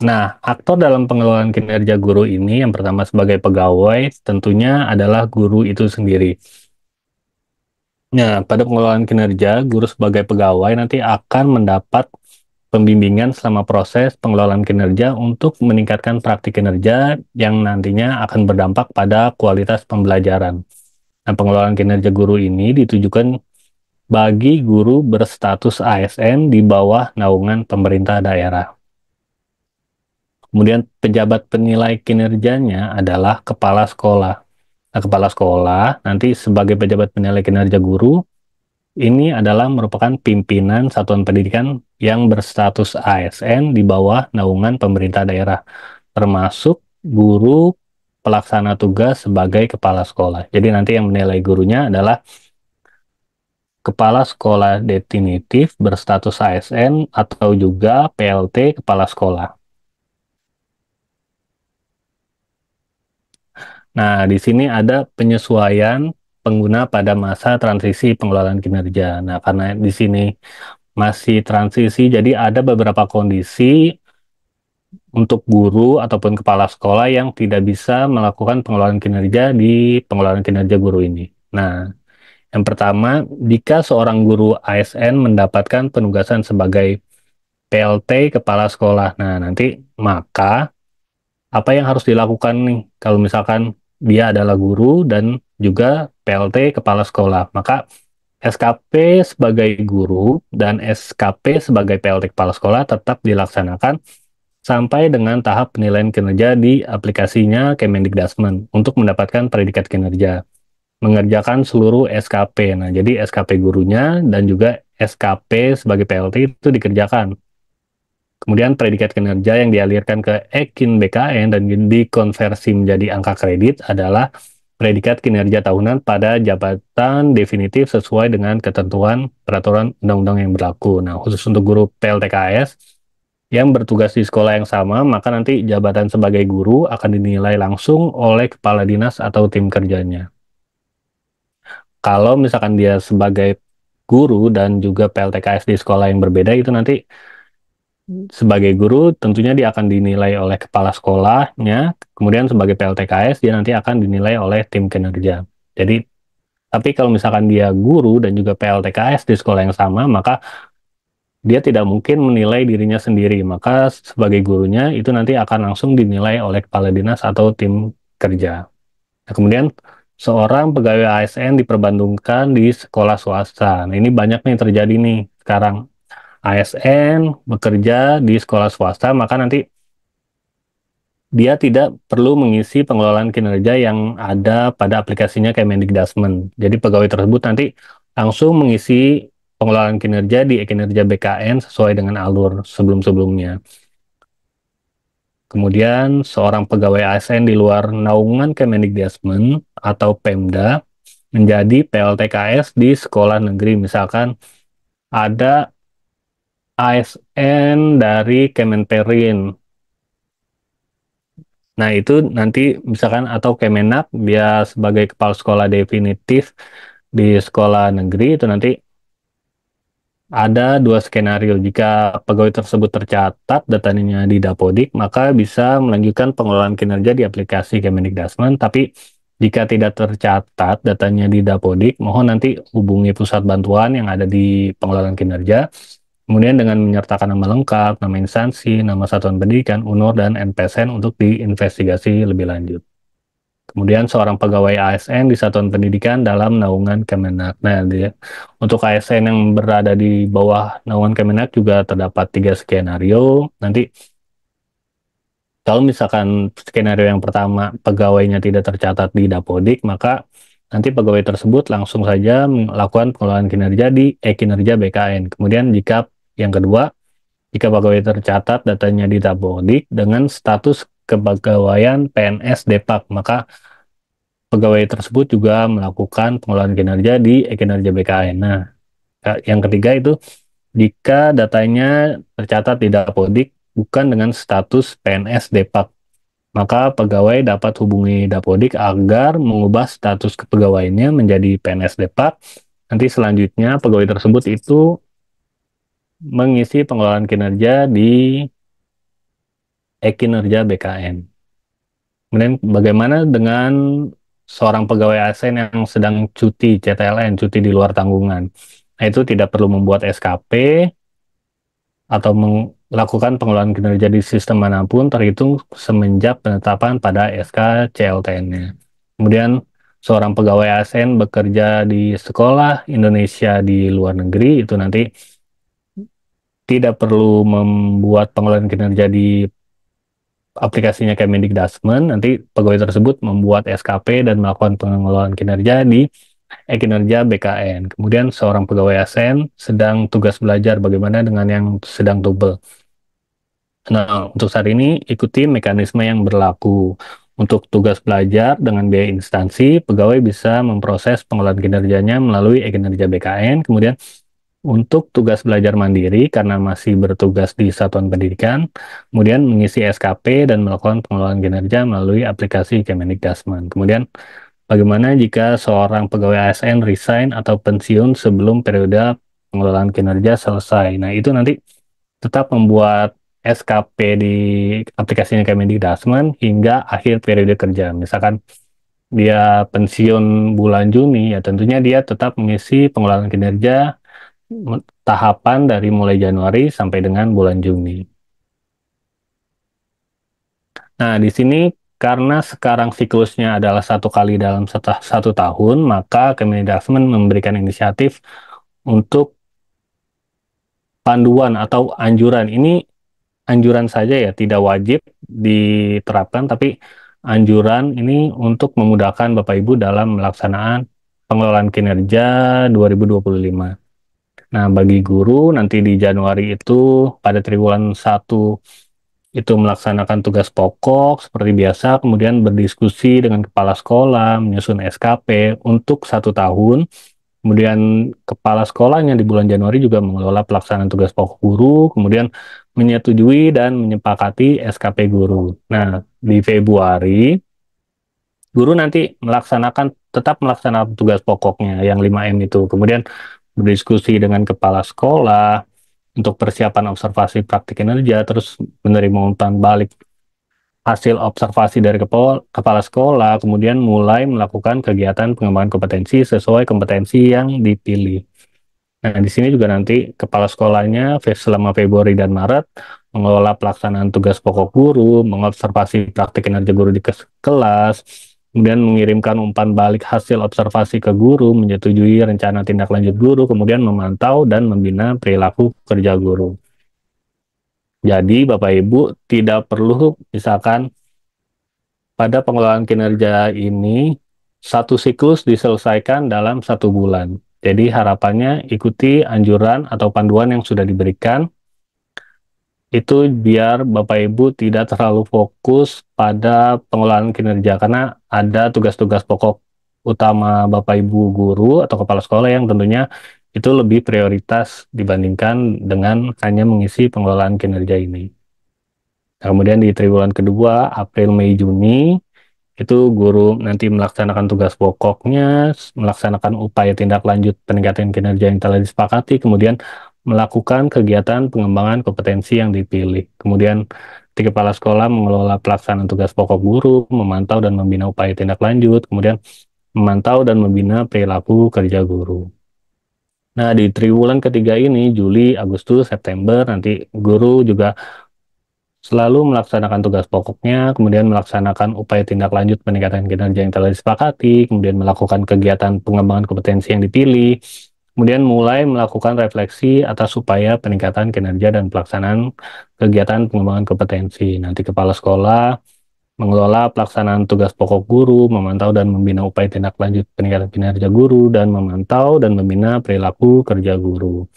Nah, aktor dalam pengelolaan kinerja guru ini yang pertama sebagai pegawai tentunya adalah guru itu sendiri. Nah, pada pengelolaan kinerja, guru sebagai pegawai nanti akan mendapat pembimbingan selama proses pengelolaan kinerja untuk meningkatkan praktik kinerja yang nantinya akan berdampak pada kualitas pembelajaran. Nah, pengelolaan kinerja guru ini ditujukan bagi guru berstatus ASN di bawah naungan pemerintah daerah. Kemudian pejabat penilai kinerjanya adalah kepala sekolah. Nah, kepala sekolah nanti sebagai pejabat penilai kinerja guru ini adalah merupakan pimpinan satuan pendidikan yang berstatus ASN di bawah naungan pemerintah daerah, termasuk guru pelaksana tugas sebagai kepala sekolah. Jadi nanti yang menilai gurunya adalah kepala sekolah definitif berstatus ASN atau juga PLT kepala sekolah. Nah, di sini ada penyesuaian pengguna pada masa transisi pengelolaan kinerja. Nah, karena di sini masih transisi, jadi ada beberapa kondisi untuk guru ataupun kepala sekolah yang tidak bisa melakukan pengelolaan kinerja di pengelolaan kinerja guru ini. Nah, yang pertama, jika seorang guru ASN mendapatkan penugasan sebagai PLT kepala sekolah, nah nanti maka apa yang harus dilakukan nih kalau misalkan dia adalah guru dan juga PLT kepala sekolah, maka SKP sebagai guru dan SKP sebagai PLT kepala sekolah tetap dilaksanakan sampai dengan tahap penilaian kinerja di aplikasinya Kemendikbudristek untuk mendapatkan predikat kinerja. Mengerjakan seluruh SKP. Nah, jadi SKP gurunya dan juga SKP sebagai PLT itu dikerjakan. Kemudian predikat kinerja yang dialirkan ke Ekin BKN dan dikonversi menjadi angka kredit adalah predikat kinerja tahunan pada jabatan definitif sesuai dengan ketentuan peraturan undang-undang yang berlaku. Nah, khusus untuk guru PLTKS yang bertugas di sekolah yang sama, maka nanti jabatan sebagai guru akan dinilai langsung oleh kepala dinas atau tim kerjanya. Kalau misalkan dia sebagai guru dan juga PLTKS di sekolah yang berbeda, itu nanti sebagai guru tentunya dia akan dinilai oleh kepala sekolahnya, kemudian sebagai PLTKS dia nanti akan dinilai oleh tim kinerja. Jadi, tapi kalau misalkan dia guru dan juga PLTKS di sekolah yang sama, maka dia tidak mungkin menilai dirinya sendiri, maka sebagai gurunya itu nanti akan langsung dinilai oleh kepala dinas atau tim kerja. Nah, kemudian seorang pegawai ASN diperbandingkan di sekolah swasta. Nah, ini banyak nih terjadi nih sekarang. ASN bekerja di sekolah swasta, maka nanti dia tidak perlu mengisi pengelolaan kinerja yang ada pada aplikasinya Kemendikbudristek. Jadi pegawai tersebut nanti langsung mengisi pengelolaan kinerja di e-kinerja BKN sesuai dengan alur sebelum-sebelumnya. Kemudian seorang pegawai ASN di luar naungan Kemendikbudristek atau Pemda menjadi PLTKS di sekolah negeri. Misalkan ada ASN dari Kemenperin. Nah, itu nanti misalkan atau Kemenak dia sebagai kepala sekolah definitif di sekolah negeri itu nanti ada dua skenario. Jika pegawai tersebut tercatat datanya di Dapodik, maka bisa melanjutkan pengelolaan kinerja di aplikasi Kemendikbudristek. Tapi jika tidak tercatat datanya di Dapodik, mohon nanti hubungi pusat bantuan yang ada di pengelolaan kinerja. Kemudian dengan menyertakan nama lengkap, nama instansi, nama satuan pendidikan, UNUR, dan NPSN untuk diinvestigasi lebih lanjut. Kemudian seorang pegawai ASN di satuan pendidikan dalam naungan Kemenak. Nah, untuk ASN yang berada di bawah naungan Kemenak juga terdapat tiga skenario. Nanti kalau misalkan skenario yang pertama pegawainya tidak tercatat di Dapodik, maka nanti pegawai tersebut langsung saja melakukan pengelolaan kinerja di e-kinerja BKN. Kemudian jika yang kedua, jika pegawai tercatat datanya di Dapodik dengan status kepegawaian PNS Depak, maka pegawai tersebut juga melakukan pengelolaan kinerja di kinerja BKN. Nah, yang ketiga itu jika datanya tercatat di Dapodik bukan dengan status PNS Depak, maka pegawai dapat hubungi Dapodik agar mengubah status kepegawaiannya menjadi PNS Depak. Nanti selanjutnya pegawai tersebut itu mengisi pengelolaan kinerja di e-kinerja BKN. Kemudian bagaimana dengan seorang pegawai ASN yang sedang cuti CTLN, cuti di luar tanggungan? Nah, itu tidak perlu membuat SKP atau melakukan pengelolaan kinerja di sistem manapun terhitung semenjak penetapan pada SK CLTN-nya. Kemudian seorang pegawai ASN bekerja di sekolah Indonesia di luar negeri itu nanti tidak perlu membuat pengelolaan kinerja di aplikasinya Kemendikbudrismen, nanti pegawai tersebut membuat SKP dan melakukan pengelolaan kinerja di e-kinerja BKN. Kemudian seorang pegawai ASN sedang tugas belajar bagaimana dengan yang sedang tubel. Nah, untuk saat ini ikuti mekanisme yang berlaku. Untuk tugas belajar dengan biaya instansi, pegawai bisa memproses pengelolaan kinerjanya melalui e-kinerja BKN. Kemudian untuk tugas belajar mandiri karena masih bertugas di satuan pendidikan, kemudian mengisi SKP dan melakukan pengelolaan kinerja melalui aplikasi Kemendikbudrismen. Kemudian bagaimana jika seorang pegawai ASN resign atau pensiun sebelum periode pengelolaan kinerja selesai? Nah, itu nanti tetap membuat SKP di aplikasinya Kemendikbudrismen hingga akhir periode kerja. Misalkan dia pensiun bulan Juni, ya tentunya dia tetap mengisi pengelolaan kinerja tahapan dari mulai Januari sampai dengan bulan Juni. Nah, di sini karena sekarang siklusnya adalah satu kali dalam satu tahun, maka Kemendikbud memberikan inisiatif untuk panduan atau anjuran. Ini anjuran saja ya, tidak wajib diterapkan, tapi anjuran ini untuk memudahkan Bapak Ibu dalam melaksanaan pengelolaan kinerja 2025. Nah, bagi guru nanti di Januari itu pada triwulan 1 itu melaksanakan tugas pokok seperti biasa, kemudian berdiskusi dengan kepala sekolah, menyusun SKP untuk 1 tahun. Kemudian kepala sekolahnya di bulan Januari juga mengelola pelaksanaan tugas pokok guru, kemudian menyetujui dan menyepakati SKP guru. Nah, di Februari, guru nanti tetap melaksanakan tugas pokoknya yang 5M itu. Kemudian berdiskusi dengan kepala sekolah untuk persiapan observasi praktik kinerja, terus menerima umpan balik hasil observasi dari kepala sekolah, kemudian mulai melakukan kegiatan pengembangan kompetensi sesuai kompetensi yang dipilih. Nah, di sini juga nanti kepala sekolahnya selama Februari dan Maret mengelola pelaksanaan tugas pokok guru, mengobservasi praktik kinerja guru di kelas, kemudian mengirimkan umpan balik hasil observasi ke guru, menyetujui rencana tindak lanjut guru, kemudian memantau dan membina perilaku kerja guru. Jadi Bapak Ibu tidak perlu misalkan pada pengelolaan kinerja ini satu siklus diselesaikan dalam 1 bulan. Jadi harapannya ikuti anjuran atau panduan yang sudah diberikan itu biar Bapak Ibu tidak terlalu fokus pada pengelolaan kinerja karena ada tugas-tugas pokok utama Bapak Ibu guru atau kepala sekolah yang tentunya itu lebih prioritas dibandingkan dengan hanya mengisi pengelolaan kinerja ini. Nah, kemudian di triwulan kedua, April, Mei, Juni, itu guru nanti melaksanakan tugas pokoknya, melaksanakan upaya tindak lanjut peningkatan kinerja yang telah disepakati, kemudian melakukan kegiatan pengembangan kompetensi yang dipilih. Kemudian di kepala sekolah mengelola pelaksanaan tugas pokok guru, memantau dan membina upaya tindak lanjut, kemudian memantau dan membina perilaku kerja guru. Nah, di triwulan ketiga ini, Juli, Agustus, September, nanti guru juga selalu melaksanakan tugas pokoknya, kemudian melaksanakan upaya tindak lanjut peningkatan kinerja yang telah disepakati, kemudian melakukan kegiatan pengembangan kompetensi yang dipilih, kemudian mulai melakukan refleksi atas upaya peningkatan kinerja dan pelaksanaan kegiatan pengembangan kompetensi. Nanti kepala sekolah mengelola pelaksanaan tugas pokok guru, memantau dan membina upaya tindak lanjut peningkatan kinerja guru, dan memantau dan membina perilaku kerja guru.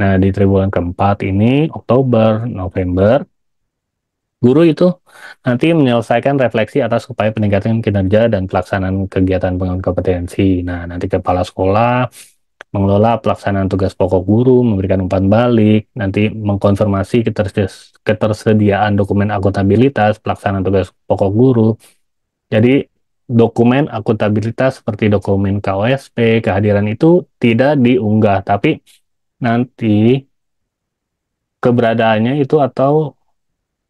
Nah, di triwulan keempat ini, Oktober, November, guru itu nanti menyelesaikan refleksi atas upaya peningkatan kinerja dan pelaksanaan kegiatan pengembangan kompetensi. Nah, nanti kepala sekolah mengelola pelaksanaan tugas pokok guru, memberikan umpan balik, nanti mengkonfirmasi ketersediaan dokumen akuntabilitas pelaksanaan tugas pokok guru. Jadi, dokumen akuntabilitas seperti dokumen KOSP, kehadiran itu tidak diunggah, tapi nanti keberadaannya itu atau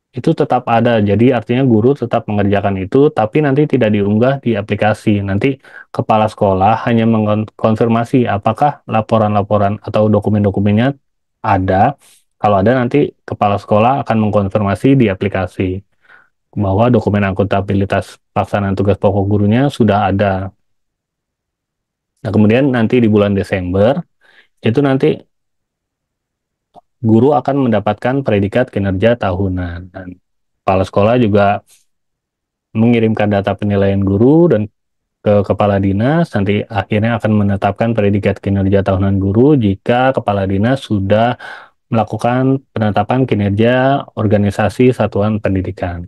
Itu tetap ada, jadi artinya guru tetap mengerjakan itu, tapi nanti tidak diunggah di aplikasi. Nanti kepala sekolah hanya mengkonfirmasi apakah laporan-laporan atau dokumen-dokumennya ada. Kalau ada, nanti kepala sekolah akan mengkonfirmasi di aplikasi bahwa dokumen akuntabilitas pelaksanaan tugas pokok gurunya sudah ada. Nah, kemudian nanti di bulan Desember, itu nanti guru akan mendapatkan predikat kinerja tahunan. Dan kepala sekolah juga mengirimkan data penilaian guru dan ke kepala dinas, nanti akhirnya akan menetapkan predikat kinerja tahunan guru jika kepala dinas sudah melakukan penetapan kinerja organisasi satuan pendidikan.